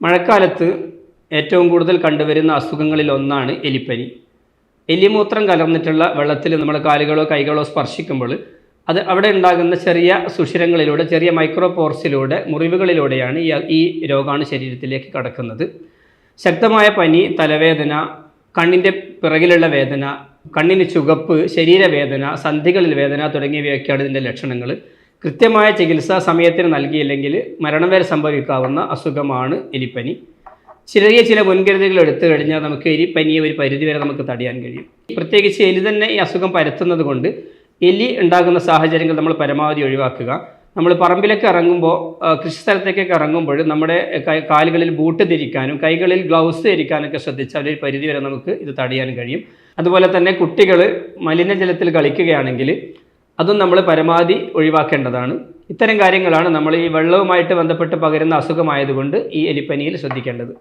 മഴക്കാലത്ത് ഏറ്റവും കൂടുതൽ കണ്ടുവരുന്ന അസുഖങ്ങളിൽ ഒന്നാണ് എലിപ്പനി. എലിമൂത്രം കലർന്നിട്ടുള്ള വെള്ളത്തിൽ നമ്മൾ കാലുകളോ കൈകളോ സ്പർശിക്കുമ്പോൾ അവിടെ ഉണ്ടാകുന്ന ചെറിയ സുഷിരങ്ങളിലൂടെ, ചെറിയ മൈക്രോപോർസിലൂടെ, മുറിവുകളിലൂടെയാണ് ഈ രോഗാണു ശരീരത്തിലേക്ക് കടക്കുന്നത്. ശക്തമായ പനി, തലവേദന, കണ്ണിൻ്റെ പിറകിലുള്ള വേദന, കണ്ണിന് ചുവപ്പ്, ശരീരവേദന, സന്ധികളിൽ വേദന തുടങ്ങിയവയൊക്കെയാണ് ഇതിൻ്റെ ലക്ഷണങ്ങൾ. കൃത്യമായ ചികിത്സ സമയത്തിന് നൽകിയില്ലെങ്കിൽ മരണം വരെ സംഭവിക്കാവുന്ന അസുഖമാണ് എലിപ്പനി. ചില മുൻകരുതലുകൾ എടുത്തു കഴിഞ്ഞാൽ നമുക്ക് എലിപ്പനിയെ ഒരു പരിധിവരെ നമുക്ക് തടയാൻ കഴിയും. പ്രത്യേകിച്ച് എലി തന്നെ ഈ അസുഖം പരത്തുന്നത് കൊണ്ട് എലി ഉണ്ടാകുന്ന സാഹചര്യങ്ങൾ നമ്മൾ പരമാവധി ഒഴിവാക്കുക. നമ്മൾ പറമ്പിലേക്ക് ഇറങ്ങുമ്പോൾ, കൃഷിസ്ഥലത്തേക്കൊക്കെ ഇറങ്ങുമ്പോൾ നമ്മുടെ കാലുകളിൽ ബൂട്ട് ധരിക്കാനും കൈകളിൽ ഗ്ലൗസ് ധരിക്കാനൊക്കെ ശ്രദ്ധിച്ചാൽ ഒരു പരിധിവരെ നമുക്ക് ഇത് തടയാൻ കഴിയും. അതുപോലെ തന്നെ കുട്ടികൾ മലിനജലത്തിൽ കളിക്കുകയാണെങ്കിൽ അതും നമ്മൾ പരമാവധി ഒഴിവാക്കേണ്ടതാണ്. ഇത്തരം കാര്യങ്ങളാണ് നമ്മൾ ഈ വെള്ളവുമായിട്ട് ബന്ധപ്പെട്ട് പകരുന്ന അസുഖമായതുകൊണ്ട് ഈ എലിപ്പനിയിൽ ശ്രദ്ധിക്കേണ്ടത്.